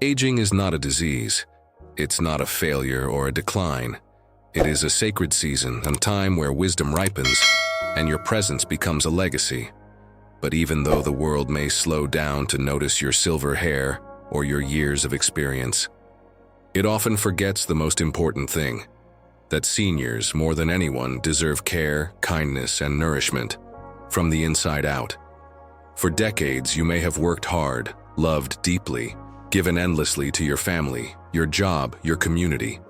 Aging is not a disease. It's not a failure or a decline. It is a sacred season, a time where wisdom ripens and your presence becomes a legacy. But even though the world may slow down to notice your silver hair or your years of experience, it often forgets the most important thing, that seniors, more than anyone, deserve care, kindness, and nourishment from the inside out. For decades, you may have worked hard, loved deeply, given endlessly to your family, your job, your community.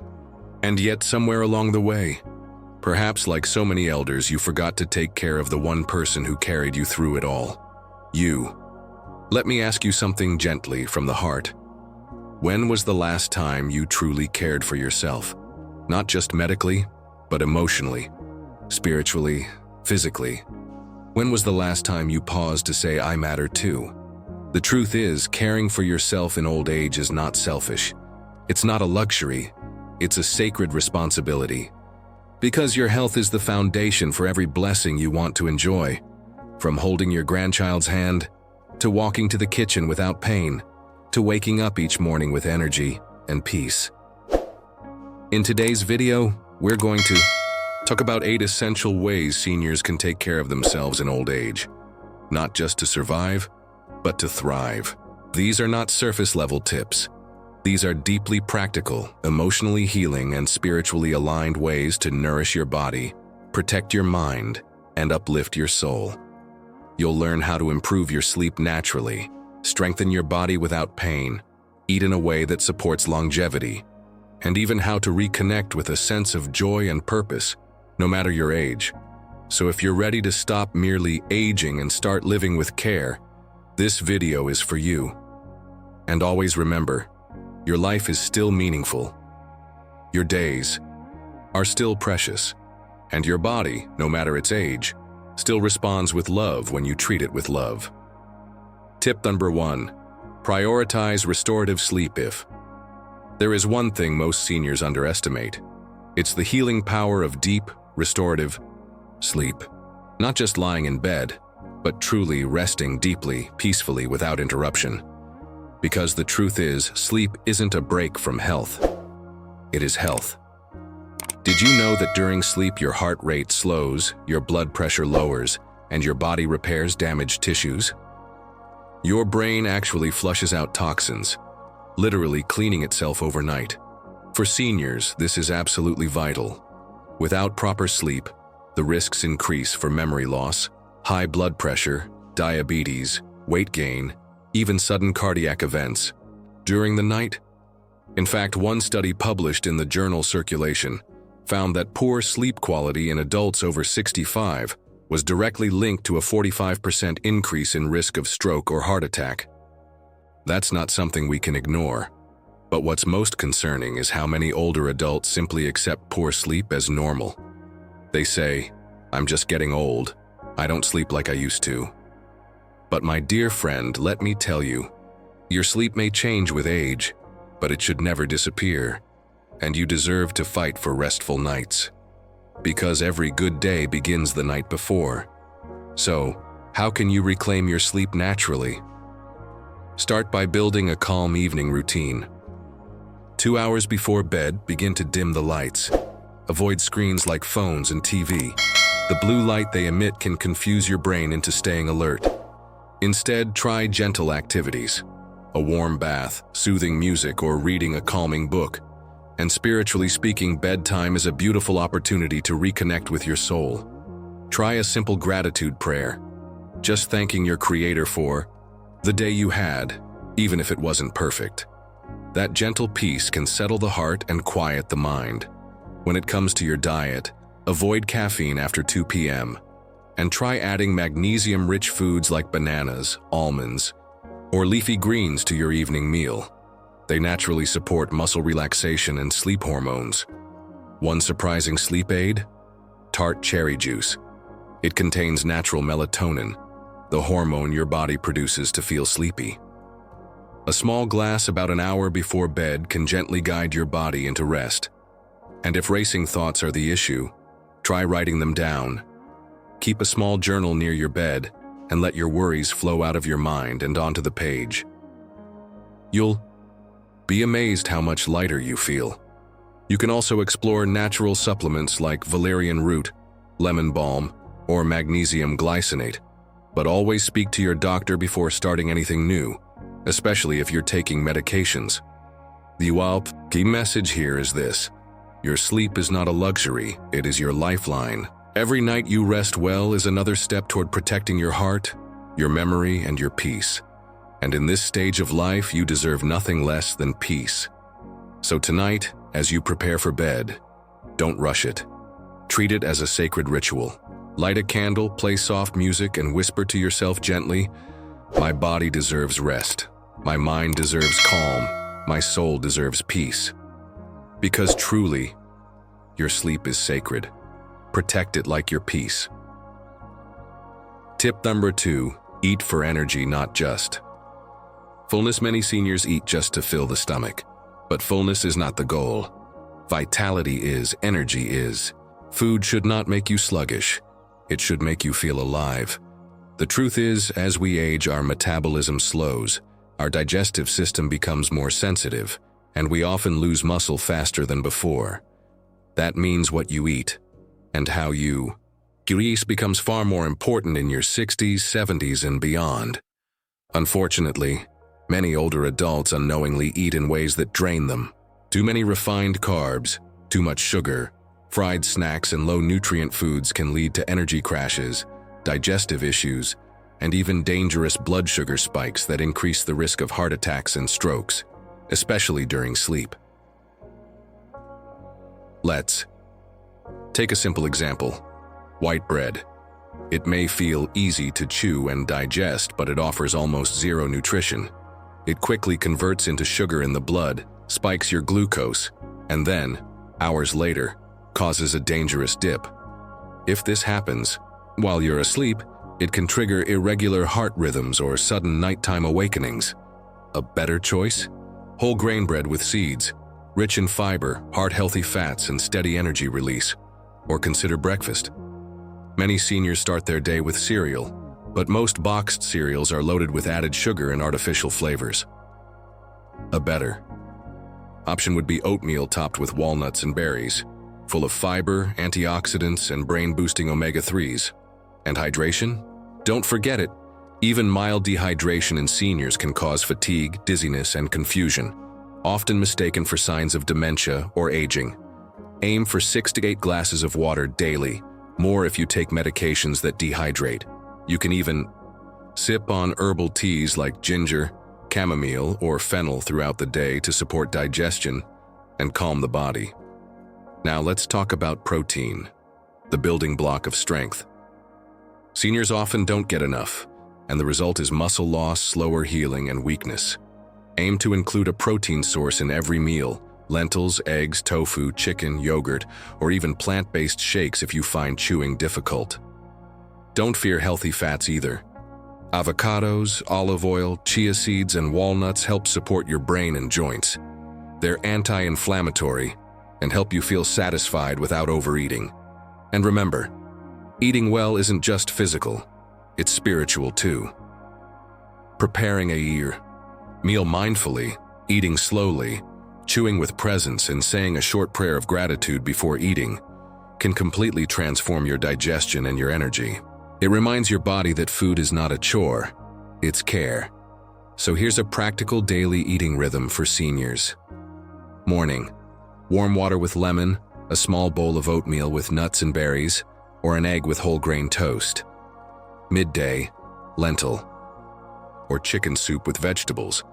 And yet, somewhere along the way, perhaps like so many elders, you forgot to take care of the one person who carried you through it all. You. Let me ask you something gently from the heart. When was the last time you truly cared for yourself? Not just medically, but emotionally, spiritually, physically. When was the last time you paused to say, I matter too? The truth is, caring for yourself in old age is not selfish. It's not a luxury. It's a sacred responsibility. Because your health is the foundation for every blessing you want to enjoy. From holding your grandchild's hand, to walking to the kitchen without pain, to waking up each morning with energy and peace. In today's video, we're going to talk about 8 essential ways seniors can take care of themselves in old age. Not just to survive, but to thrive. These are not surface-level tips. These are deeply practical, emotionally healing, and spiritually aligned ways to nourish your body, protect your mind, and uplift your soul. You'll learn how to improve your sleep naturally, strengthen your body without pain, eat in a way that supports longevity, and even how to reconnect with a sense of joy and purpose, no matter your age. So if you're ready to stop merely aging and start living with care, this video is for you. And always remember, your life is still meaningful. Your days are still precious, and your body, no matter its age, still responds with love when you treat it with love. Tip number 1, prioritize restorative sleep. If there is one thing most seniors underestimate, it's the healing power of deep, restorative sleep. Not just lying in bed, but truly resting deeply, peacefully, without interruption. Because the truth is, sleep isn't a break from health. It is health. Did you know that during sleep your heart rate slows, your blood pressure lowers, and your body repairs damaged tissues? Your brain actually flushes out toxins, literally cleaning itself overnight. For seniors, this is absolutely vital. Without proper sleep, the risks increase for memory loss, high blood pressure, diabetes, weight gain, even sudden cardiac events during the night. In fact, one study published in the journal Circulation found that poor sleep quality in adults over 65 was directly linked to a 45% increase in risk of stroke or heart attack. That's not something we can ignore. But what's most concerning is how many older adults simply accept poor sleep as normal. They say, I'm just getting old. I don't sleep like I used to. But my dear friend, let me tell you, your sleep may change with age, but it should never disappear. And you deserve to fight for restful nights. Because every good day begins the night before. So, how can you reclaim your sleep naturally? Start by building a calm evening routine. 2 hours before bed, begin to dim the lights. Avoid screens like phones and TV. The blue light they emit can confuse your brain into staying alert. Instead, try gentle activities. A warm bath, soothing music, or reading a calming book. And spiritually speaking, bedtime is a beautiful opportunity to reconnect with your soul. Try a simple gratitude prayer, just thanking your Creator for the day you had, even if it wasn't perfect. That gentle peace can settle the heart and quiet the mind. When it comes to your diet, avoid caffeine after 2 p.m. and try adding magnesium-rich foods like bananas, almonds, or leafy greens to your evening meal. They naturally support muscle relaxation and sleep hormones. One surprising sleep aid? Tart cherry juice. It contains natural melatonin, the hormone your body produces to feel sleepy. A small glass about an hour before bed can gently guide your body into rest. And if racing thoughts are the issue, try writing them down. Keep a small journal near your bed and let your worries flow out of your mind and onto the page. You'll Be amazed how much lighter you feel. You can also explore natural supplements like valerian root, lemon balm, or magnesium glycinate, but always speak to your doctor before starting anything new, especially if you're taking medications. The key message here is this: your sleep is not a luxury, it is your lifeline. Every night you rest well is another step toward protecting your heart, your memory, and your peace. And in this stage of life, you deserve nothing less than peace. So tonight, as you prepare for bed, don't rush it. Treat it as a sacred ritual. Light a candle, play soft music, and whisper to yourself gently, "My body deserves rest. My mind deserves calm. My soul deserves peace." Because truly, your sleep is sacred. Protect it like your peace. Tip number 2, eat for energy, not just fullness. Many seniors eat just to fill the stomach, but fullness is not the goal. Vitality is, energy is. Food should not make you sluggish. It should make you feel alive. The truth is, as we age, our metabolism slows, our digestive system becomes more sensitive, and we often lose muscle faster than before. That means what you eat and how you eat becomes far more important in your 60s, 70s, and beyond. Unfortunately, many older adults unknowingly eat in ways that drain them. Too many refined carbs, too much sugar, fried snacks, and low-nutrient foods can lead to energy crashes, digestive issues, and even dangerous blood sugar spikes that increase the risk of heart attacks and strokes, especially during sleep. Let's take a simple example: white bread. It may feel easy to chew and digest, but it offers almost zero nutrition. It quickly converts into sugar in the blood, spikes your glucose, and then, hours later, causes a dangerous dip. If this happens while you're asleep, it can trigger irregular heart rhythms or sudden nighttime awakenings. A better choice? Whole grain bread with seeds, rich in fiber, heart-healthy fats, and steady energy release. Or consider breakfast. Many seniors start their day with cereal, but most boxed cereals are loaded with added sugar and artificial flavors. A better option would be oatmeal topped with walnuts and berries, full of fiber, antioxidants, and brain-boosting omega-3s. And hydration? Don't forget it. Even mild dehydration in seniors can cause fatigue, dizziness, and confusion, often mistaken for signs of dementia or aging. Aim for 6 to 8 glasses of water daily, more if you take medications that dehydrate. You can even sip on herbal teas like ginger, chamomile, or fennel throughout the day to support digestion and calm the body. Now let's talk about protein, the building block of strength. Seniors often don't get enough, and the result is muscle loss, slower healing, and weakness. Aim to include a protein source in every meal: lentils, eggs, tofu, chicken, yogurt, or even plant-based shakes if you find chewing difficult. Don't fear healthy fats either. Avocados, olive oil, chia seeds, and walnuts help support your brain and joints. They're anti-inflammatory and help you feel satisfied without overeating. And remember, eating well isn't just physical, it's spiritual too. Preparing a meal mindfully, eating slowly, chewing with presence, and saying a short prayer of gratitude before eating can completely transform your digestion and your energy. It reminds your body that food is not a chore, it's care. So here's a practical daily eating rhythm for seniors. Morning: warm water with lemon, a small bowl of oatmeal with nuts and berries, or an egg with whole grain toast. Midday: lentil or chicken soup with vegetables,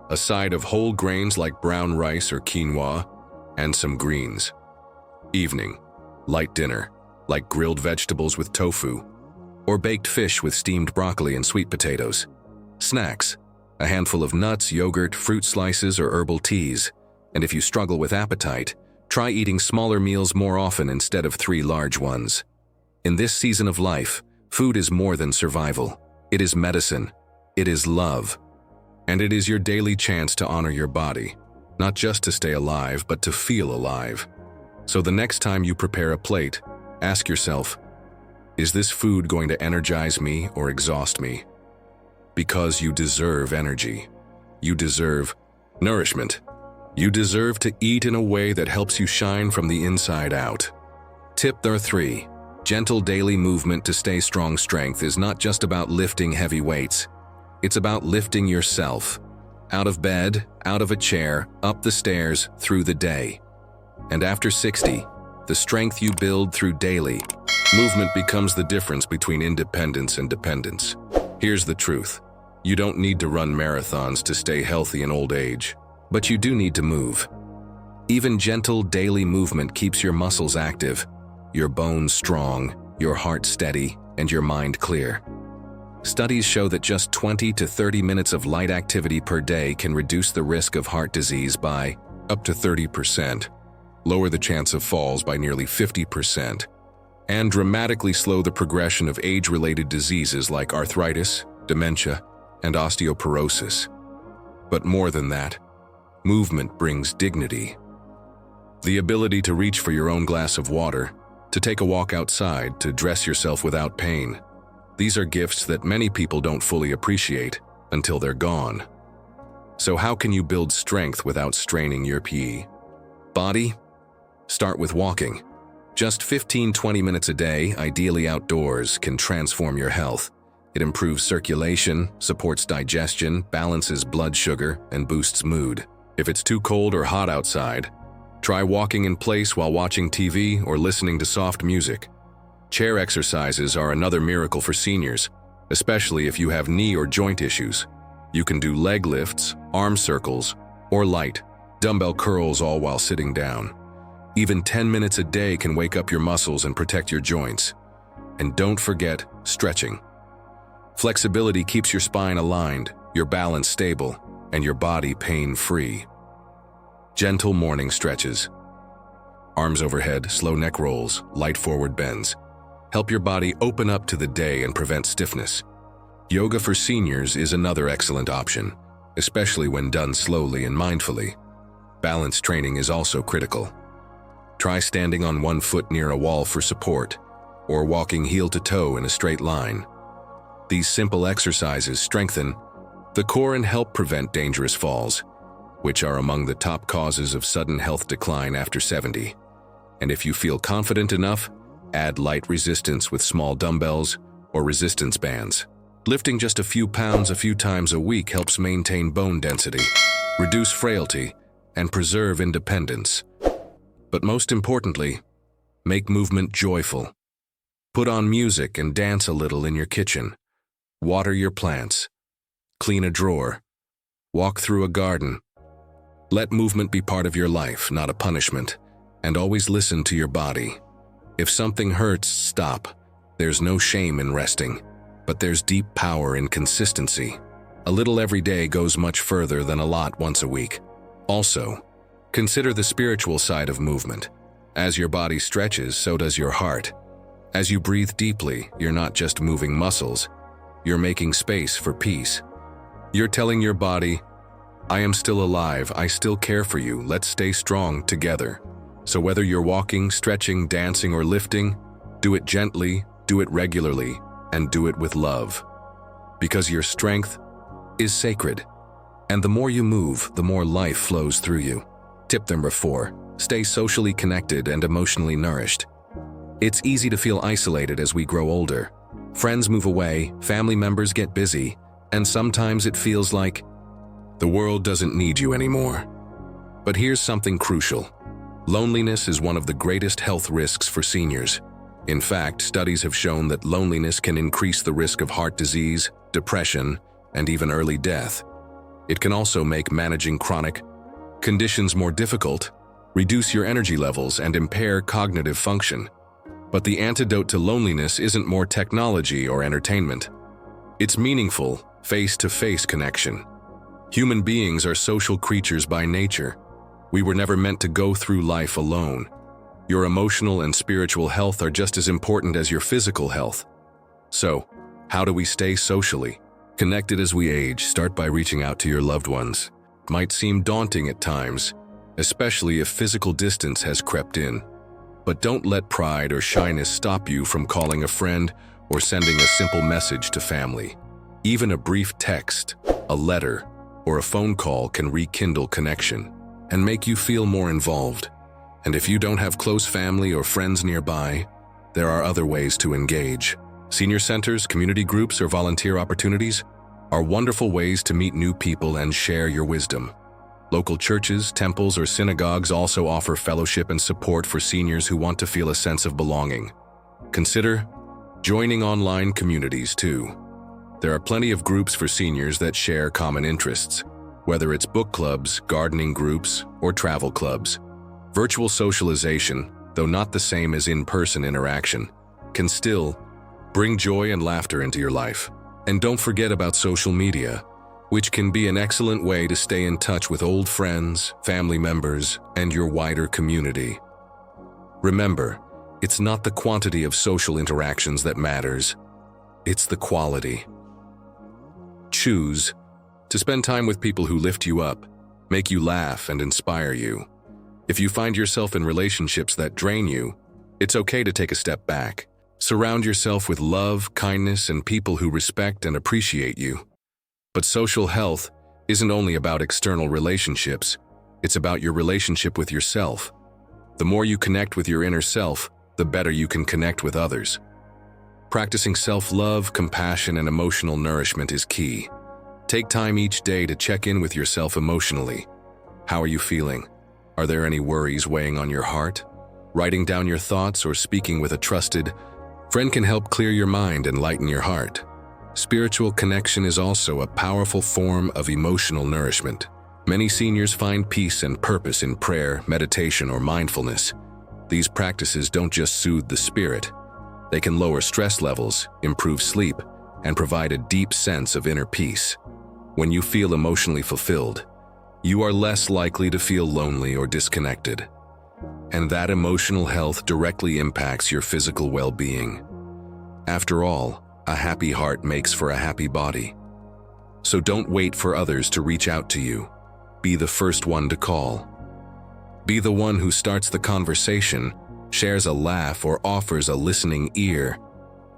a side of whole grains like brown rice or quinoa, and some greens. Evening: light dinner, like grilled vegetables with tofu, or baked fish with steamed broccoli and sweet potatoes. Snacks: a handful of nuts, yogurt, fruit slices, or herbal teas. And if you struggle with appetite, try eating smaller meals more often instead of 3 large ones. In this season of life, food is more than survival. It is medicine. It is love. And it is your daily chance to honor your body, not just to stay alive, but to feel alive. So the next time you prepare a plate, ask yourself, is this food going to energize me or exhaust me? Because you deserve energy. You deserve nourishment. You deserve to eat in a way that helps you shine from the inside out. Tip number 3. Gentle daily movement to stay strong. Strength is not just about lifting heavy weights. It's about lifting yourself. Out of bed, out of a chair, up the stairs, through the day. And after 60, the strength you build through daily movement becomes the difference between independence and dependence. Here's the truth. You don't need to run marathons to stay healthy in old age, but you do need to move. Even gentle daily movement keeps your muscles active, your bones strong, your heart steady, and your mind clear. Studies show that just 20 to 30 minutes of light activity per day can reduce the risk of heart disease by up to 30%, lower the chance of falls by nearly 50%, and dramatically slow the progression of age-related diseases like arthritis, dementia, and osteoporosis. But more than that, movement brings dignity. The ability to reach for your own glass of water, to take a walk outside, to dress yourself without pain. These are gifts that many people don't fully appreciate until they're gone. So how can you build strength without straining your body? Start with walking. Just 15-20 minutes a day, ideally outdoors, can transform your health. It improves circulation, supports digestion, balances blood sugar, and boosts mood. If it's too cold or hot outside, try walking in place while watching TV or listening to soft music. Chair exercises are another miracle for seniors, especially if you have knee or joint issues. You can do leg lifts, arm circles, or light dumbbell curls all while sitting down. Even 10 minutes a day can wake up your muscles and protect your joints. And don't forget stretching. Flexibility keeps your spine aligned, your balance stable, and your body pain-free. Gentle morning stretches. Arms overhead, slow neck rolls, light forward bends. Help your body open up to the day and prevent stiffness. Yoga for seniors is another excellent option, especially when done slowly and mindfully. Balance training is also critical. Try standing on one foot near a wall for support, or walking heel to toe in a straight line. These simple exercises strengthen the core and help prevent dangerous falls, which are among the top causes of sudden health decline after 70. And if you feel confident enough, add light resistance with small dumbbells or resistance bands. Lifting just a few pounds a few times a week helps maintain bone density, reduce frailty, and preserve independence. But most importantly, make movement joyful. Put on music and dance a little in your kitchen. Water your plants. Clean a drawer. Walk through a garden. Let movement be part of your life, not a punishment. And always listen to your body. If something hurts, stop. There's no shame in resting, but there's deep power in consistency. A little every day goes much further than a lot once a week. Also, consider the spiritual side of movement. As your body stretches, so does your heart. As you breathe deeply, you're not just moving muscles, you're making space for peace. You're telling your body, I am still alive, I still care for you, let's stay strong together. So whether you're walking, stretching, dancing, or lifting, do it gently, do it regularly, and do it with love. Because your strength is sacred. And the more you move, the more life flows through you. Tip number 4, stay socially connected and emotionally nourished. It's easy to feel isolated as we grow older. Friends move away, family members get busy, and sometimes it feels like the world doesn't need you anymore. But here's something crucial. Loneliness is one of the greatest health risks for seniors. In fact, studies have shown that loneliness can increase the risk of heart disease, depression, and even early death. It can also make managing chronic conditions more difficult, reduce your energy levels, and impair cognitive function. But the antidote to loneliness isn't more technology or entertainment. It's meaningful, face-to-face connection. Human beings are social creatures by nature. We were never meant to go through life alone. Your emotional and spiritual health are just as important as your physical health. So, how do we stay socially connected as we age? Start by reaching out to your loved ones. It might seem daunting at times, especially if physical distance has crept in. But don't let pride or shyness stop you from calling a friend or sending a simple message to family. Even a brief text, a letter, or a phone call can rekindle connection. and make you feel more involved. And if you don't have close family or friends nearby, there are other ways to engage. Senior centers, community groups, or volunteer opportunities are wonderful ways to meet new people and share your wisdom. Local churches, temples, or synagogues also offer fellowship and support for seniors who want to feel a sense of belonging. Consider joining online communities too. There are plenty of groups for seniors that share common interests, whether it's book clubs, gardening groups, or travel clubs. Virtual socialization, though not the same as in-person interaction, can still bring joy and laughter into your life. And don't forget about social media, which can be an excellent way to stay in touch with old friends, family members, and your wider community. Remember, it's not the quantity of social interactions that matters, it's the quality. Choose to spend time with people who lift you up, make you laugh, and inspire you. If you find yourself in relationships that drain you, it's okay to take a step back. Surround yourself with love, kindness, and people who respect and appreciate you. But social health isn't only about external relationships, it's about your relationship with yourself. The more you connect with your inner self, the better you can connect with others. Practicing self-love, compassion, and emotional nourishment is key. Take time each day to check in with yourself emotionally. How are you feeling? Are there any worries weighing on your heart? Writing down your thoughts or speaking with a trusted friend can help clear your mind and lighten your heart. Spiritual connection is also a powerful form of emotional nourishment. Many seniors find peace and purpose in prayer, meditation, or mindfulness. These practices don't just soothe the spirit. They can lower stress levels, improve sleep, and provide a deep sense of inner peace. When you feel emotionally fulfilled, you are less likely to feel lonely or disconnected. And that emotional health directly impacts your physical well-being. After all, a happy heart makes for a happy body. So don't wait for others to reach out to you. Be the first one to call. Be the one who starts the conversation, shares a laugh, or offers a listening ear.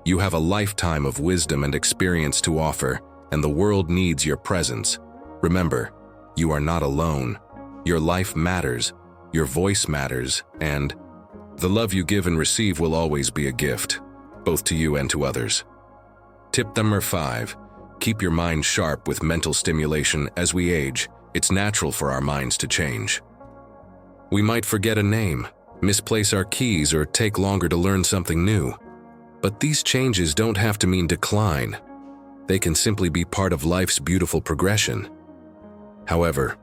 You have a lifetime of wisdom and experience to offer, and the world needs your presence. Remember, you are not alone. Your life matters, your voice matters, and the love you give and receive will always be a gift, both to you and to others. Tip number 5. Keep your mind sharp with mental stimulation. As we age, it's natural for our minds to change. We might forget a name, misplace our keys, or take longer to learn something new. But these changes don't have to mean decline. They can simply be part of life's beautiful progression. However,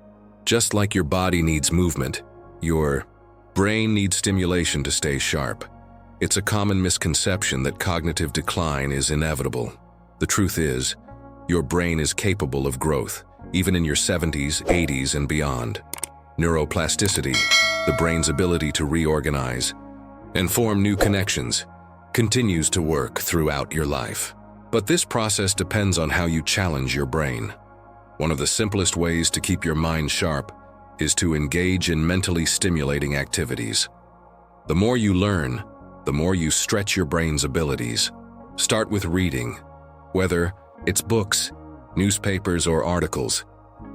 just like your body needs movement, your brain needs stimulation to stay sharp. It's a common misconception that cognitive decline is inevitable. The truth is, your brain is capable of growth, even in your 70s, 80s, and beyond. Neuroplasticity, the brain's ability to reorganize and form new connections, continues to work throughout your life. But this process depends on how you challenge your brain. One of the simplest ways to keep your mind sharp is to engage in mentally stimulating activities. The more you learn, the more you stretch your brain's abilities. Start with reading, whether it's books, newspapers, or articles.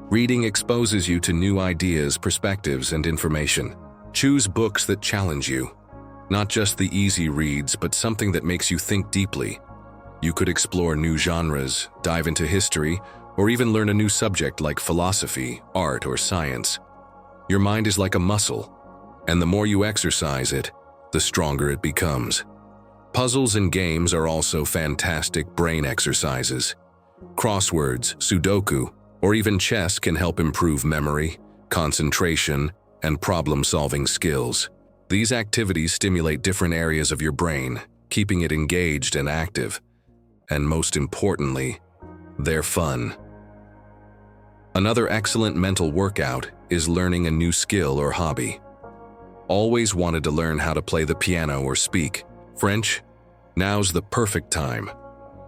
Reading exposes you to new ideas, perspectives, and information. Choose books that challenge you. Not just the easy reads, but something that makes you think deeply. You could explore new genres, dive into history, or even learn a new subject like philosophy, art, or science. Your mind is like a muscle, and the more you exercise it, the stronger it becomes. Puzzles and games are also fantastic brain exercises. Crosswords, Sudoku, or even chess can help improve memory, concentration, and problem-solving skills. These activities stimulate different areas of your brain, keeping it engaged and active. And most importantly, they're fun. Another excellent mental workout is learning a new skill or hobby. Always wanted to learn how to play the piano or speak French? Now's the perfect time.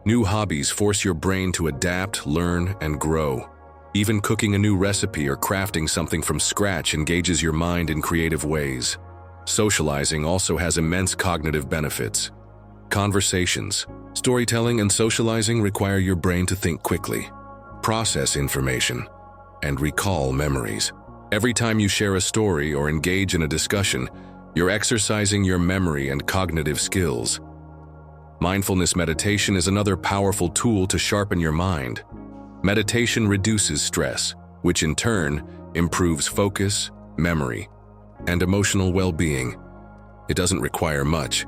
New hobbies force your brain to adapt, learn, and grow. Even cooking a new recipe or crafting something from scratch engages your mind in creative ways. Socializing also has immense cognitive benefits. Conversations, storytelling, and socializing require your brain to think quickly, process information, and recall memories. Every time you share a story or engage in a discussion, you're exercising your memory and cognitive skills. Mindfulness meditation is another powerful tool to sharpen your mind. Meditation reduces stress, which in turn improves focus, memory, and emotional well-being. It doesn't require much,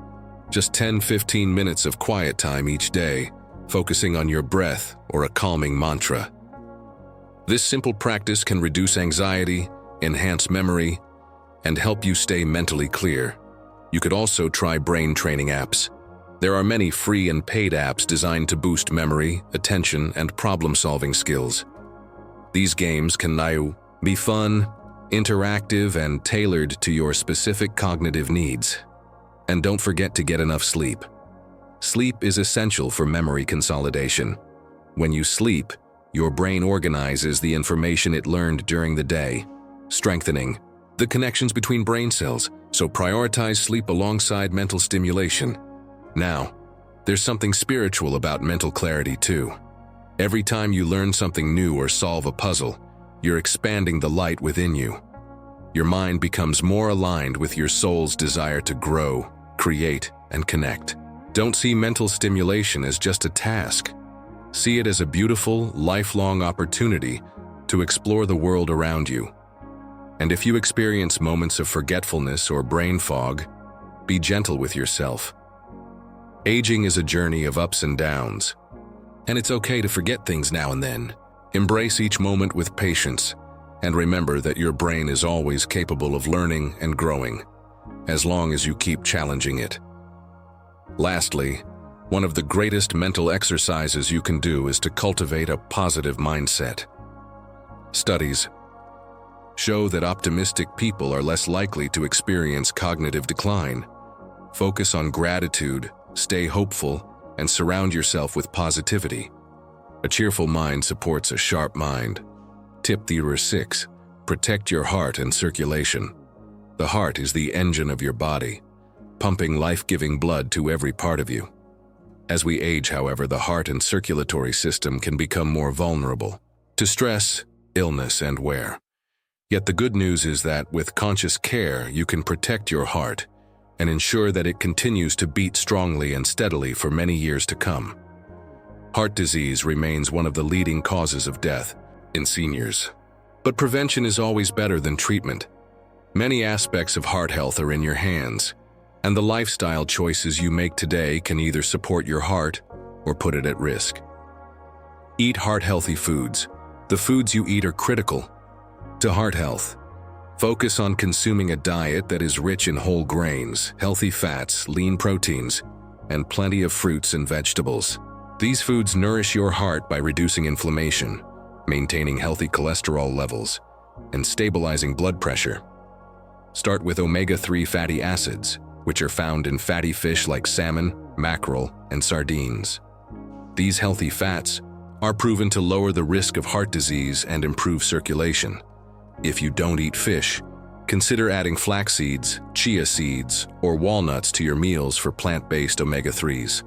just 10-15 minutes of quiet time each day, focusing on your breath or a calming mantra. This simple practice can reduce anxiety, enhance memory, and help you stay mentally clear. You could also try brain training apps. There are many free and paid apps designed to boost memory, attention, and problem-solving skills. These games can now be fun, interactive, and tailored to your specific cognitive needs. And don't forget to get enough sleep. Sleep is essential for memory consolidation. When you sleep, your brain organizes the information it learned during the day, strengthening the connections between brain cells, so prioritize sleep alongside mental stimulation. Now, there's something spiritual about mental clarity too. Every time you learn something new or solve a puzzle, you're expanding the light within you. Your mind becomes more aligned with your soul's desire to grow, create, and connect. Don't see mental stimulation as just a task. See it as a beautiful, lifelong opportunity to explore the world around you. And if you experience moments of forgetfulness or brain fog, be gentle with yourself. Aging is a journey of ups and downs, and it's okay to forget things now and then. Embrace each moment with patience, and remember that your brain is always capable of learning and growing, as long as you keep challenging it. Lastly, one of the greatest mental exercises you can do is to cultivate a positive mindset. Studies show that optimistic people are less likely to experience cognitive decline. Focus on gratitude, stay hopeful, and surround yourself with positivity. A cheerful mind supports a sharp mind. Tip number 6. Protect your heart and circulation. The heart is the engine of your body, pumping life-giving blood to every part of you. As we age, however, the heart and circulatory system can become more vulnerable to stress, illness, and wear. Yet the good news is that with conscious care, you can protect your heart and ensure that it continues to beat strongly and steadily for many years to come. Heart disease remains one of the leading causes of death in seniors, but prevention is always better than treatment. Many aspects of heart health are in your hands, and the lifestyle choices you make today can either support your heart or put it at risk. Eat heart-healthy foods. The foods you eat are critical to heart health. Focus on consuming a diet that is rich in whole grains, healthy fats, lean proteins, and plenty of fruits and vegetables. These foods nourish your heart by reducing inflammation, maintaining healthy cholesterol levels, and stabilizing blood pressure. Start with omega-3 fatty acids, which are found in fatty fish like salmon, mackerel, and sardines. These healthy fats are proven to lower the risk of heart disease and improve circulation. If you don't eat fish, consider adding flax seeds, chia seeds, or walnuts to your meals for plant-based omega-3s.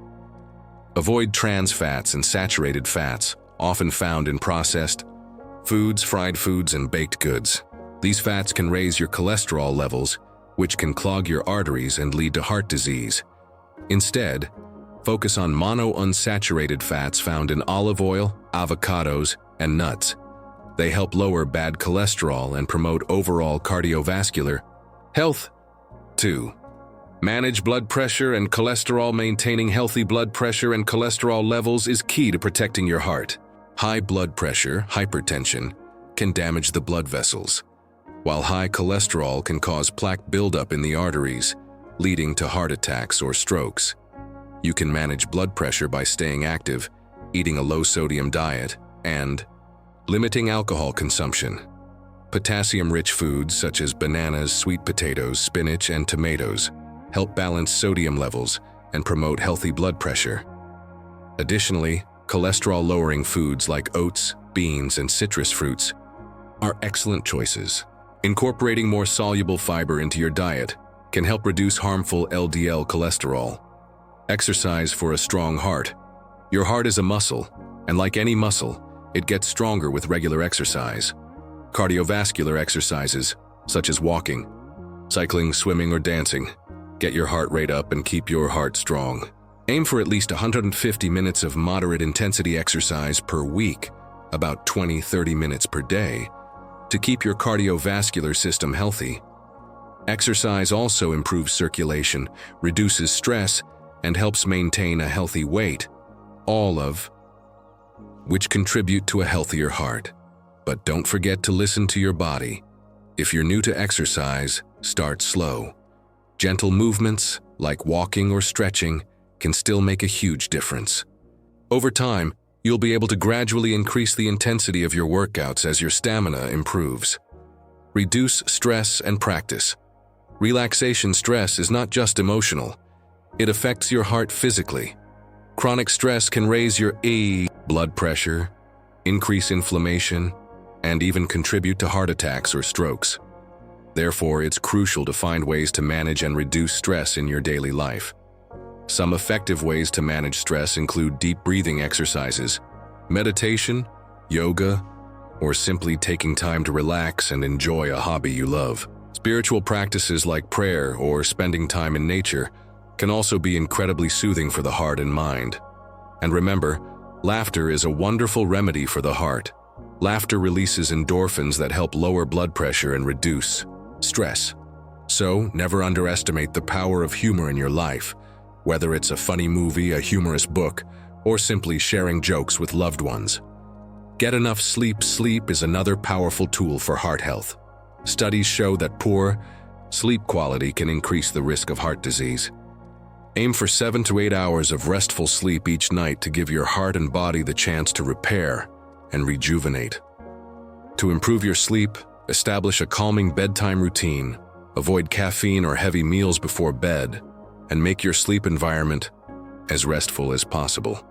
Avoid trans fats and saturated fats, often found in processed foods, fried foods, and baked goods. These fats can raise your cholesterol levels, which can clog your arteries and lead to heart disease. Instead, focus on monounsaturated fats found in olive oil, avocados, and nuts. They help lower bad cholesterol and promote overall cardiovascular health. 2. Manage blood pressure and cholesterol. Maintaining healthy blood pressure and cholesterol levels is key to protecting your heart. High blood pressure, hypertension, can damage the blood vessels, while high cholesterol can cause plaque buildup in the arteries, leading to heart attacks or strokes. You can manage blood pressure by staying active, eating a low-sodium diet, and limiting alcohol consumption. Potassium-rich foods such as bananas, sweet potatoes, spinach, and tomatoes help balance sodium levels and promote healthy blood pressure. Additionally, cholesterol-lowering foods like oats, beans, and citrus fruits are excellent choices. Incorporating more soluble fiber into your diet can help reduce harmful LDL cholesterol. Exercise for a strong heart. Your heart is a muscle, and like any muscle, it gets stronger with regular exercise. Cardiovascular exercises, such as walking, cycling, swimming, or dancing, get your heart rate up and keep your heart strong. Aim for at least 150 minutes of moderate intensity exercise per week, about 20-30 minutes per day, to keep your cardiovascular system healthy. Exercise also improves circulation, reduces stress, and helps maintain a healthy weight, all of which contribute to a healthier heart. But don't forget to listen to your body. If you're new to exercise, start slow. Gentle movements, like walking or stretching, can still make a huge difference. Over time, you'll be able to gradually increase the intensity of your workouts as your stamina improves. Reduce stress and practice. Relaxation stress is not just emotional. It affects your heart physically. Chronic stress can raise your blood pressure, increase inflammation, and even contribute to heart attacks or strokes. Therefore, it's crucial to find ways to manage and reduce stress in your daily life. Some effective ways to manage stress include deep breathing exercises, meditation, yoga, or simply taking time to relax and enjoy a hobby you love. Spiritual practices like prayer or spending time in nature can also be incredibly soothing for the heart and mind. And remember, laughter is a wonderful remedy for the heart. Laughter releases endorphins that help lower blood pressure and reduce stress. So, never underestimate the power of humor in your life, whether it's a funny movie, a humorous book, or simply sharing jokes with loved ones. Get enough sleep. Sleep is another powerful tool for heart health. Studies show that poor sleep quality can increase the risk of heart disease. Aim for 7 to 8 hours of restful sleep each night to give your heart and body the chance to repair and rejuvenate. To improve your sleep, establish a calming bedtime routine, avoid caffeine or heavy meals before bed, and make your sleep environment as restful as possible.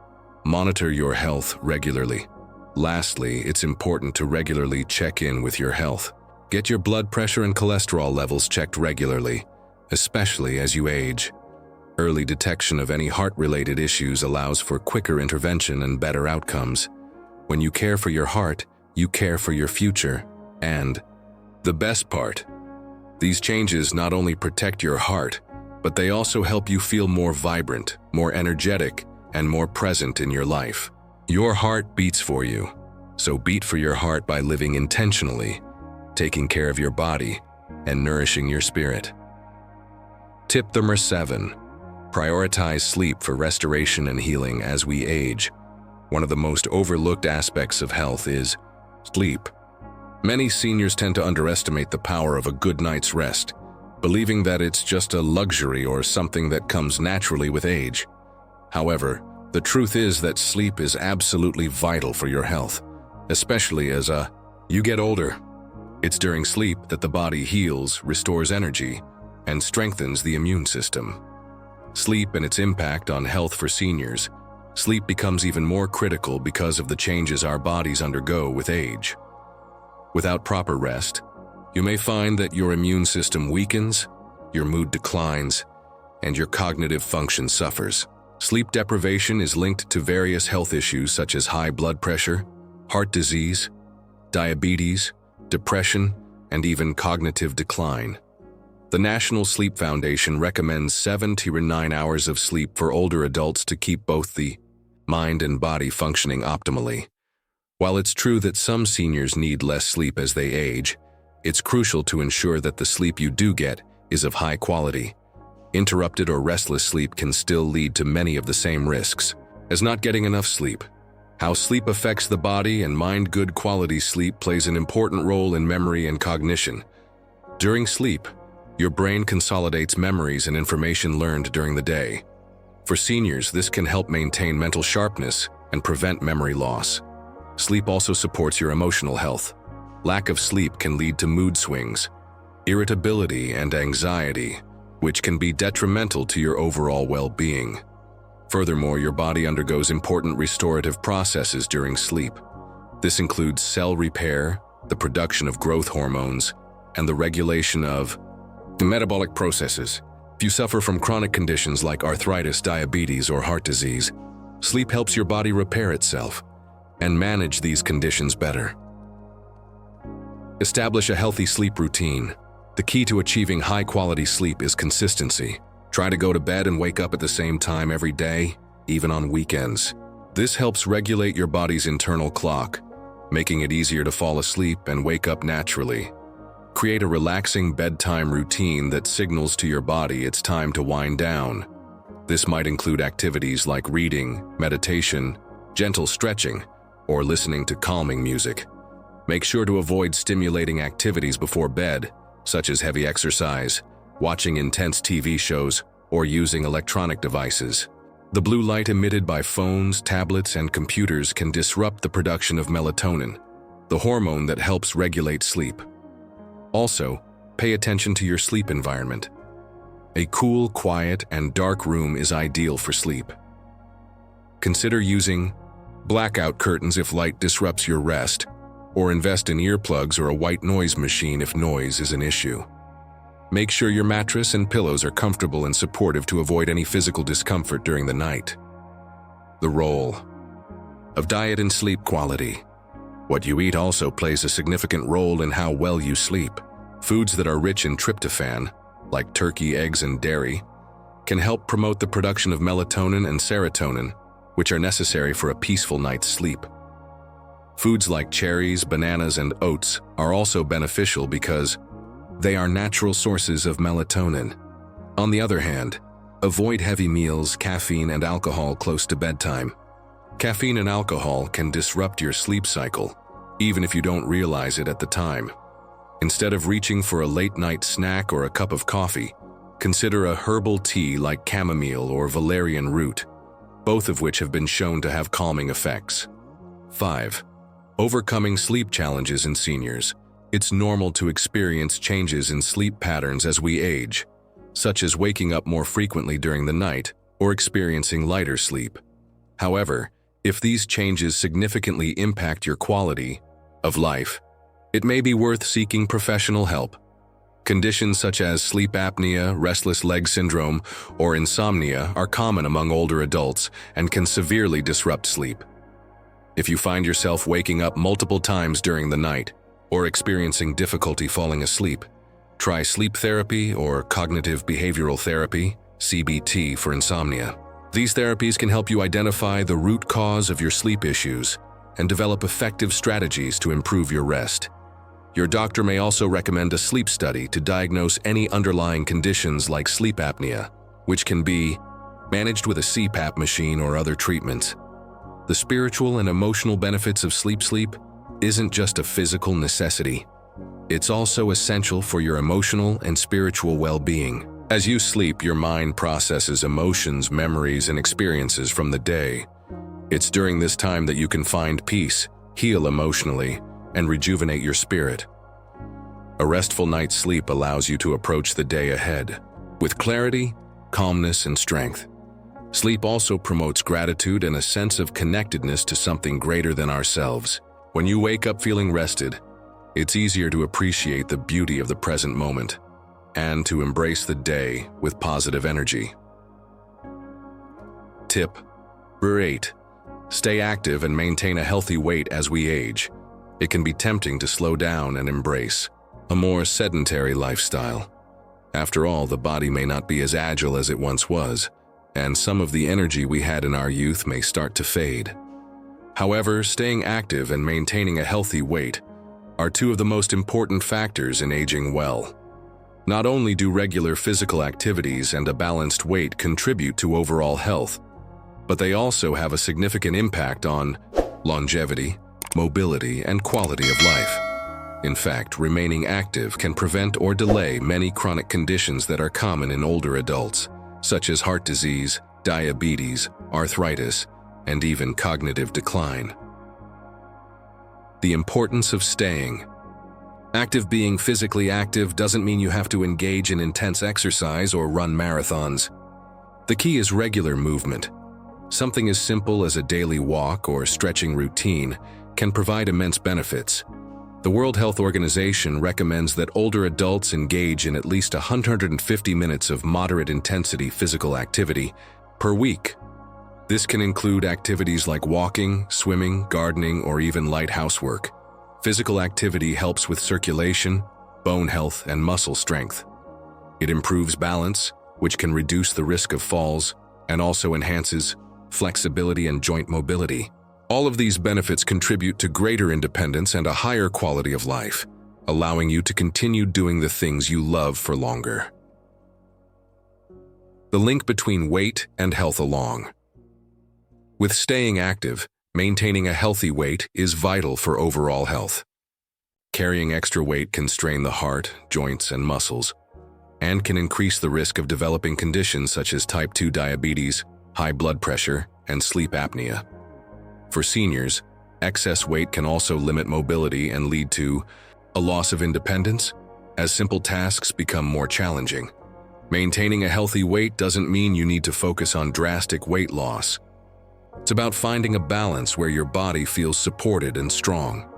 Monitor your health regularly. Lastly, it's important to regularly check in with your health. Get your blood pressure and cholesterol levels checked regularly, especially as you age. Early detection of any heart-related issues allows for quicker intervention and better outcomes. When you care for your heart, you care for your future. And the best part, these changes not only protect your heart, but they also help you feel more vibrant, more energetic, and more present in your life. Your heart beats for you, so beat for your heart by living intentionally, taking care of your body, and nourishing your spirit. Tip number 7. Prioritize sleep for restoration and healing as we age. One of the most overlooked aspects of health is sleep. Many seniors tend to underestimate the power of a good night's rest, believing that it's just a luxury or something that comes naturally with age. However, the truth is that sleep is absolutely vital for your health, especially as you get older. It's during sleep that the body heals, restores energy, and strengthens the immune system. Sleep and its impact on health for seniors. Sleep becomes even more critical because of the changes our bodies undergo with age. Without proper rest, you may find that your immune system weakens, your mood declines, and your cognitive function suffers. Sleep deprivation is linked to various health issues such as high blood pressure, heart disease, diabetes, depression, and even cognitive decline. The National Sleep Foundation recommends 7 to 9 hours of sleep for older adults to keep both the mind and body functioning optimally. While it's true that some seniors need less sleep as they age, it's crucial to ensure that the sleep you do get is of high quality. Interrupted or restless sleep can still lead to many of the same risks as not getting enough sleep. How sleep affects the body and mind. Good quality sleep plays an important role in memory and cognition. During sleep, your brain consolidates memories and information learned during the day. For seniors, this can help maintain mental sharpness and prevent memory loss. Sleep also supports your emotional health. Lack of sleep can lead to mood swings, irritability, and anxiety, which can be detrimental to your overall well-being. Furthermore, your body undergoes important restorative processes during sleep. This includes cell repair, the production of growth hormones, and the regulation of metabolic processes. If you suffer from chronic conditions like arthritis, diabetes, or heart disease, sleep helps your body repair itself and manage these conditions better. Establish a healthy sleep routine. The key to achieving high-quality sleep is consistency. Try to go to bed and wake up at the same time every day, even on weekends. This helps regulate your body's internal clock, making it easier to fall asleep and wake up naturally. Create a relaxing bedtime routine that signals to your body it's time to wind down. This might include activities like reading, meditation, gentle stretching, or listening to calming music. Make sure to avoid stimulating activities before bed, such as heavy exercise, watching intense TV shows, or using electronic devices. The blue light emitted by phones, tablets, and computers can disrupt the production of melatonin, the hormone that helps regulate sleep. Also, pay attention to your sleep environment. A cool, quiet, and dark room is ideal for sleep. Consider using blackout curtains if light disrupts your rest, or invest in earplugs or a white noise machine if noise is an issue. Make sure your mattress and pillows are comfortable and supportive to avoid any physical discomfort during the night. The role of diet in sleep quality. What you eat also plays a significant role in how well you sleep. Foods that are rich in tryptophan, like turkey, eggs, and dairy, can help promote the production of melatonin and serotonin, which are necessary for a peaceful night's sleep. Foods like cherries, bananas, and oats are also beneficial because they are natural sources of melatonin. On the other hand, avoid heavy meals, caffeine, and alcohol close to bedtime. Caffeine and alcohol can disrupt your sleep cycle, even if you don't realize it at the time. Instead of reaching for a late-night snack or a cup of coffee, consider a herbal tea like chamomile or valerian root, both of which have been shown to have calming effects. 5. Overcoming sleep challenges in seniors. It's normal to experience changes in sleep patterns as we age, such as waking up more frequently during the night or experiencing lighter sleep. However, if these changes significantly impact your quality of life, it may be worth seeking professional help. Conditions such as sleep apnea, restless leg syndrome, or insomnia are common among older adults and can severely disrupt sleep. If you find yourself waking up multiple times during the night or experiencing difficulty falling asleep, try sleep therapy or cognitive behavioral therapy, CBT, for insomnia. These therapies can help you identify the root cause of your sleep issues and develop effective strategies to improve your rest. Your doctor may also recommend a sleep study to diagnose any underlying conditions like sleep apnea, which can be managed with a CPAP machine or other treatments. The spiritual and emotional benefits of sleep isn't just a physical necessity. It's also essential for your emotional and spiritual well-being. As you sleep, your mind processes emotions, memories, and experiences from the day. It's during this time that you can find peace, heal emotionally, and rejuvenate your spirit. A restful night's sleep allows you to approach the day ahead with clarity, calmness, and strength. Sleep also promotes gratitude and a sense of connectedness to something greater than ourselves. When you wake up feeling rested, it's easier to appreciate the beauty of the present moment and to embrace the day with positive energy. Tip number 8. Stay active and maintain a healthy weight as we age. It can be tempting to slow down and embrace a more sedentary lifestyle. After all, the body may not be as agile as it once was, and some of the energy we had in our youth may start to fade. However, staying active and maintaining a healthy weight are two of the most important factors in aging well. Not only do regular physical activities and a balanced weight contribute to overall health, but they also have a significant impact on longevity, mobility, and quality of life. In fact, remaining active can prevent or delay many chronic conditions that are common in older adults, such as heart disease, diabetes, arthritis, and even cognitive decline. The importance of staying active. Being physically active doesn't mean you have to engage in intense exercise or run marathons. The key is regular movement. Something as simple as a daily walk or stretching routine can provide immense benefits. The World Health Organization recommends that older adults engage in at least 150 minutes of moderate-intensity physical activity per week. This can include activities like walking, swimming, gardening, or even light housework. Physical activity helps with circulation, bone health, and muscle strength. It improves balance, which can reduce the risk of falls, and also enhances flexibility and joint mobility. All of these benefits contribute to greater independence and a higher quality of life, allowing you to continue doing the things you love for longer. The link between weight and health along. With staying active, maintaining a healthy weight is vital for overall health. Carrying extra weight can strain the heart, joints, and muscles, and can increase the risk of developing conditions such as type 2 diabetes, high blood pressure, and sleep apnea. For seniors, excess weight can also limit mobility and lead to a loss of independence, as simple tasks become more challenging. Maintaining a healthy weight doesn't mean you need to focus on drastic weight loss. It's about finding a balance where your body feels supported and strong.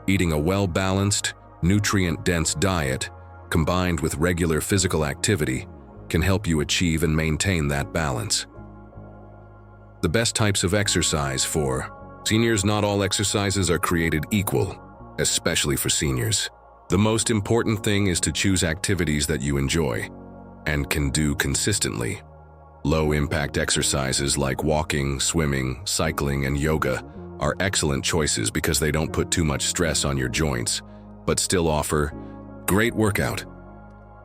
Eating a well-balanced, nutrient-dense diet, combined with regular physical activity, can help you achieve and maintain that balance. The best types of exercise for seniors. Not all exercises are created equal, especially for seniors. The most important thing is to choose activities that you enjoy and can do consistently. Low-impact exercises like walking, swimming, cycling, and yoga are excellent choices because they don't put too much stress on your joints, but still offer great workout.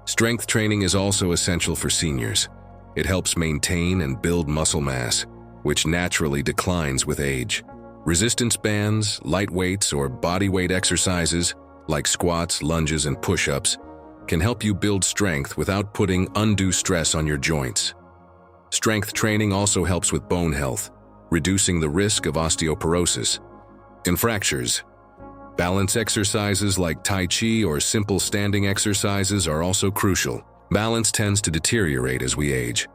Strength training is also essential for seniors. It helps maintain and build muscle mass, which naturally declines with age. Resistance bands, light weights, or body weight exercises like squats, lunges, and push-ups can help you build strength without putting undue stress on your joints. Strength training also helps with bone health, reducing the risk of osteoporosis and fractures. Balance exercises like Tai Chi or simple standing exercises are also crucial. Balance tends to deteriorate as we age,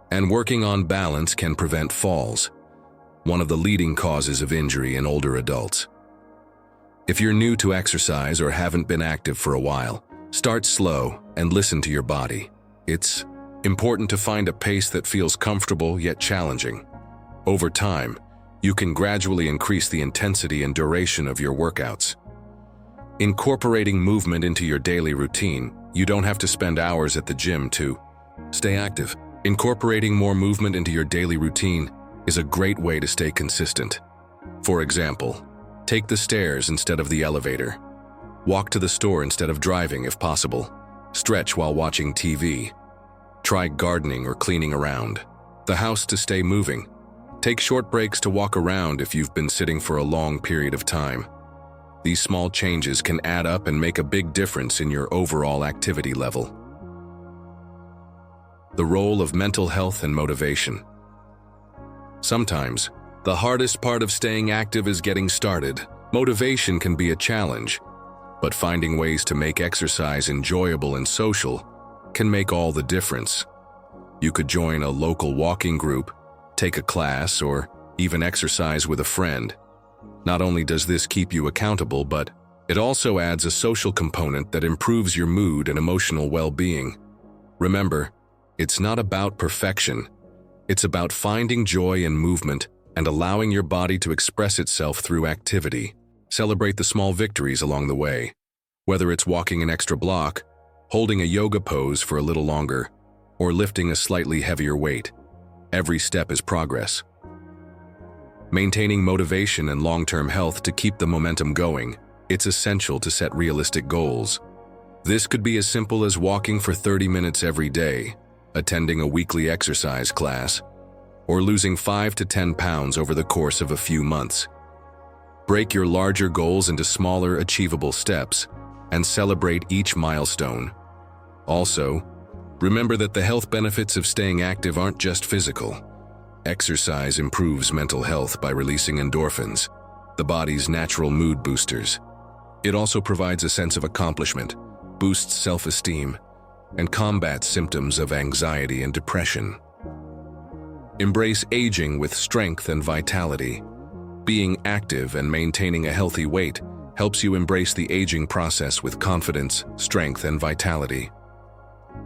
and working on balance can prevent falls, one of the leading causes of injury in older adults. If you're new to exercise or haven't been active for a while, start slow and listen to your body. It's important to find a pace that feels comfortable yet challenging. Over time, you can gradually increase the intensity and duration of your workouts. Incorporating movement into your daily routine, you don't have to spend hours at the gym to stay active. Incorporating more movement into your daily routine is a great way to stay consistent. For example, take the stairs instead of the elevator. Walk to the store instead of driving if possible. Stretch while watching TV. Try gardening or cleaning around the house to stay moving. Take short breaks to walk around if you've been sitting for a long period of time. These small changes can add up and make a big difference in your overall activity level. The role of mental health and motivation. Sometimes, the hardest part of staying active is getting started. Motivation can be a challenge, but finding ways to make exercise enjoyable and social can make all the difference. You could join a local walking group, take a class, or even exercise with a friend. Not only does this keep you accountable, but it also adds a social component that improves your mood and emotional well-being. Remember, it's not about perfection. It's about finding joy in movement and allowing your body to express itself through activity. Celebrate the small victories along the way. Whether it's walking an extra block, holding a yoga pose for a little longer, or lifting a slightly heavier weight, every step is progress. Maintaining motivation and long-term health. To keep the momentum going, it's essential to set realistic goals. This could be as simple as walking for 30 minutes every day, attending a weekly exercise class, or losing 5 to 10 pounds over the course of a few months. Break your larger goals into smaller, achievable steps and celebrate each milestone. Also, remember that the health benefits of staying active aren't just physical. Exercise improves mental health by releasing endorphins, the body's natural mood boosters. It also provides a sense of accomplishment, boosts self-esteem, and combats symptoms of anxiety and depression. Embrace aging with strength and vitality. Being active and maintaining a healthy weight helps you embrace the aging process with confidence, strength, and vitality.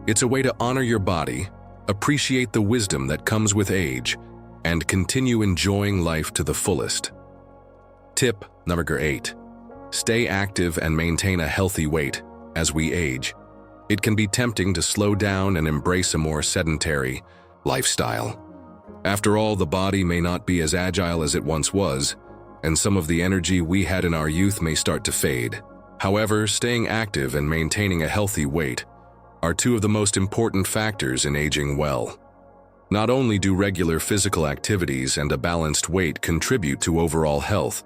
It's a way to honor your body, appreciate the wisdom that comes with age, and continue enjoying life to the fullest. Tip number 8. Stay active and maintain a healthy weight. As we age, it can be tempting to slow down and embrace a more sedentary lifestyle. After all, the body may not be as agile as it once was, and some of the energy we had in our youth may start to fade. However, staying active and maintaining a healthy weight are two of the most important factors in aging well. Not only do regular physical activities and a balanced weight contribute to overall health,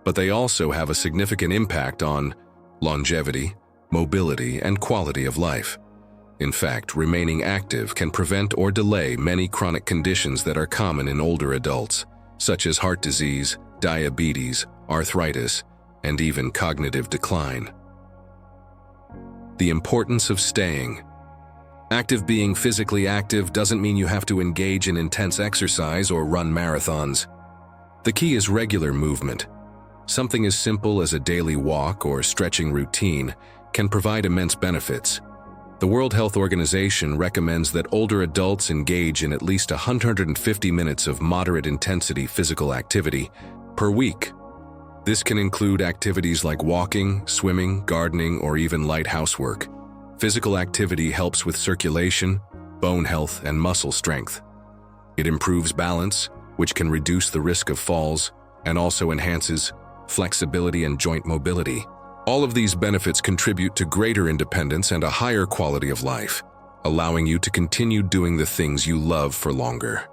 but they also have a significant impact on longevity, mobility, and quality of life. In fact, remaining active can prevent or delay many chronic conditions that are common in older adults, such as heart disease, diabetes, arthritis, and even cognitive decline. The importance of staying active. Being physically active doesn't mean you have to engage in intense exercise or run marathons. The key is regular movement. Something as simple as a daily walk or stretching routine can provide immense benefits. The World Health Organization recommends that older adults engage in at least 150 minutes of moderate-intensity physical activity per week. This can include activities like walking, swimming, gardening, or even light housework. Physical activity helps with circulation, bone health, and muscle strength. It improves balance, which can reduce the risk of falls, and also enhances flexibility and joint mobility. All of these benefits contribute to greater independence and a higher quality of life, allowing you to continue doing the things you love for longer.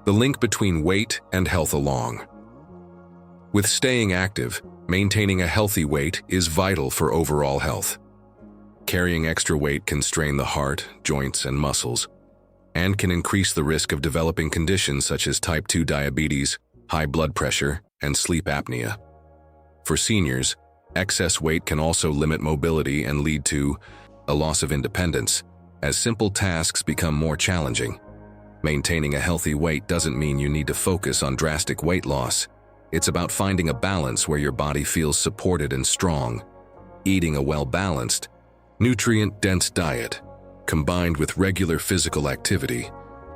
The link between weight and health along. With staying active, maintaining a healthy weight is vital for overall health. Carrying extra weight can strain the heart, joints, and muscles, and can increase the risk of developing conditions such as type 2 diabetes, high blood pressure, and sleep apnea. For seniors, excess weight can also limit mobility and lead to a loss of independence, as simple tasks become more challenging. Maintaining a healthy weight doesn't mean you need to focus on drastic weight loss. It's about finding a balance where your body feels supported and strong. Eating a well-balanced, nutrient-dense diet, combined with regular physical activity,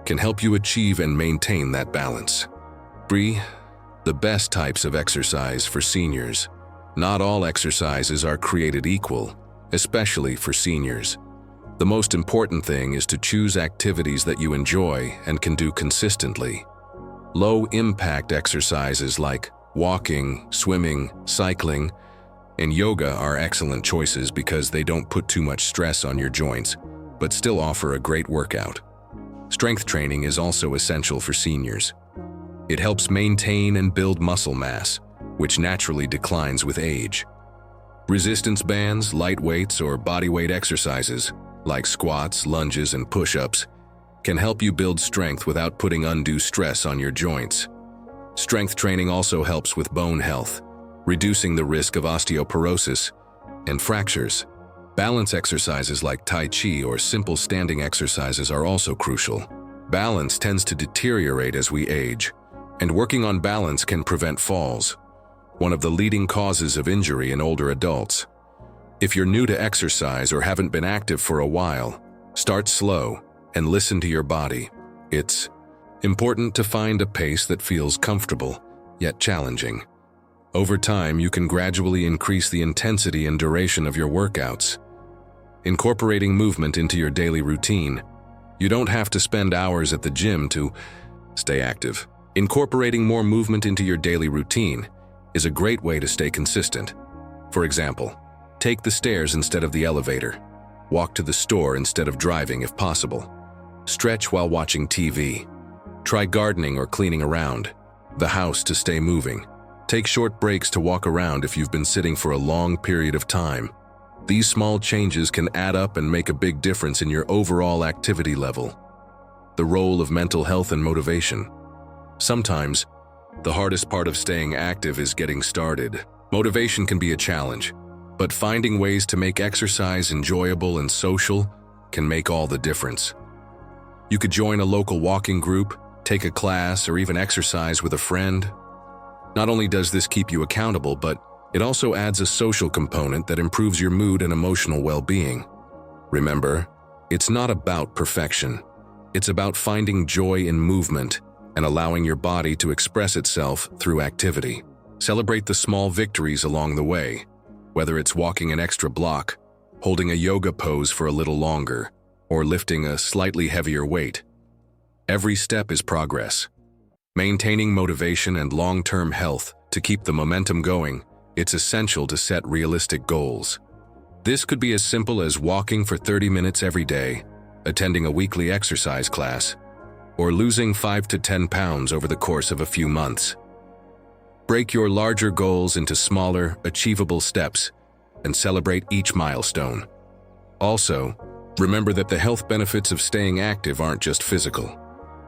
can help you achieve and maintain that balance. 3. The best types of exercise for seniors. Not all exercises are created equal, especially for seniors. The most important thing is to choose activities that you enjoy and can do consistently. Low-impact exercises like walking, swimming, cycling, and yoga are excellent choices because they don't put too much stress on your joints, but still offer a great workout. Strength training is also essential for seniors. It helps maintain and build muscle mass, which naturally declines with age. Resistance bands, light weights, or bodyweight exercises, like squats, lunges, and push-ups, can help you build strength without putting undue stress on your joints. Strength training also helps with bone health, reducing the risk of osteoporosis and fractures. Balance exercises like Tai Chi or simple standing exercises are also crucial. Balance tends to deteriorate as we age, and working on balance can prevent falls, one of the leading causes of injury in older adults. If you're new to exercise or haven't been active for a while, start slow and listen to your body. It's important to find a pace that feels comfortable, yet challenging. Over time, you can gradually increase the intensity and duration of your workouts. Incorporating movement into your daily routine. You don't have to spend hours at the gym to stay active. Incorporating more movement into your daily routine is a great way to stay consistent. For example, take the stairs instead of the elevator. Walk to the store instead of driving if possible. Stretch while watching TV. Try gardening or cleaning around the house to stay moving. Take short breaks to walk around if you've been sitting for a long period of time. These small changes can add up and make a big difference in your overall activity level. The role of mental health and motivation. Sometimes, the hardest part of staying active is getting started. Motivation can be a challenge, but finding ways to make exercise enjoyable and social can make all the difference. You could join a local walking group, take a class, or even exercise with a friend. Not only does this keep you accountable, but it also adds a social component that improves your mood and emotional well-being. Remember, it's not about perfection. It's about finding joy in movement and allowing your body to express itself through activity. Celebrate the small victories along the way, whether it's walking an extra block, holding a yoga pose for a little longer, or lifting a slightly heavier weight. Every step is progress. Maintaining motivation and long-term health to keep the momentum going, it's essential to set realistic goals. This could be as simple as walking for 30 minutes every day, attending a weekly exercise class, or losing 5 to 10 pounds over the course of a few months. Break your larger goals into smaller, achievable steps and celebrate each milestone. Also, remember that the health benefits of staying active aren't just physical.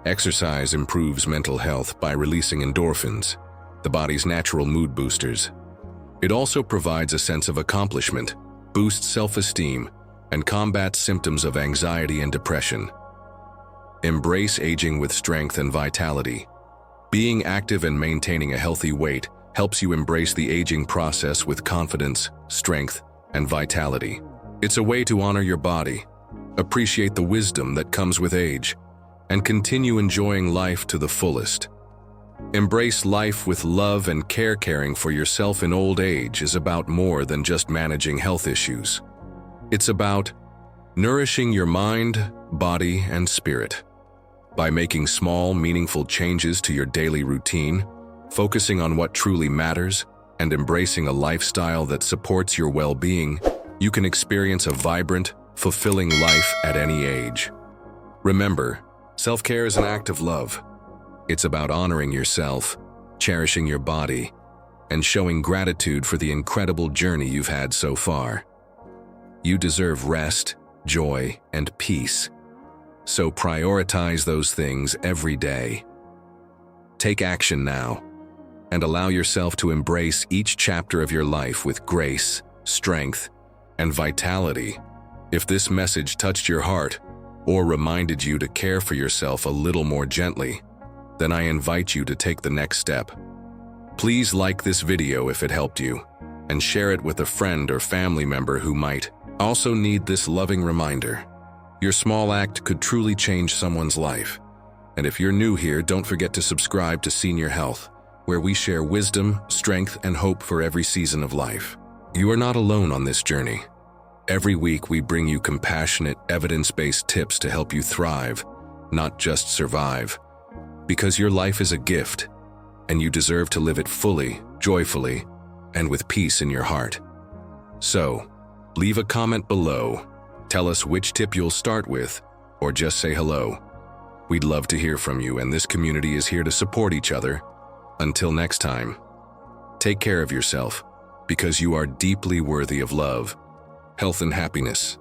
Exercise improves mental health by releasing endorphins, the body's natural mood boosters. It also provides a sense of accomplishment, boosts self-esteem, and combats symptoms of anxiety and depression. Embrace aging with strength and vitality. Being active and maintaining a healthy weight helps you embrace the aging process with confidence, strength, and vitality. It's a way to honor your body, appreciate the wisdom that comes with age, and continue enjoying life to the fullest. Embrace life with love and care. Caring for yourself in old age is about more than just managing health issues. It's about nourishing your mind, body, and spirit. By making small, meaningful changes to your daily routine, focusing on what truly matters, and embracing a lifestyle that supports your well-being, you can experience a vibrant, fulfilling life at any age. Remember, self-care is an act of love. It's about honoring yourself, cherishing your body, and showing gratitude for the incredible journey you've had so far. You deserve rest, joy, and peace. So prioritize those things every day. Take action now, and allow yourself to embrace each chapter of your life with grace, strength, and vitality. If this message touched your heart, or reminded you to care for yourself a little more gently, then I invite you to take the next step. Please like this video if it helped you, and share it with a friend or family member who might also need this loving reminder. Your small act could truly change someone's life. And if you're new here, don't forget to subscribe to Senior Health, where we share wisdom, strength, and hope for every season of life. You are not alone on this journey. Every week we bring you compassionate, evidence-based tips to help you thrive, not just survive. Because your life is a gift, and you deserve to live it fully, joyfully, and with peace in your heart. So, leave a comment below. Tell us which tip you'll start with, or just say hello. We'd love to hear from you, and this community is here to support each other. Until next time, take care of yourself, because you are deeply worthy of love, health, and happiness.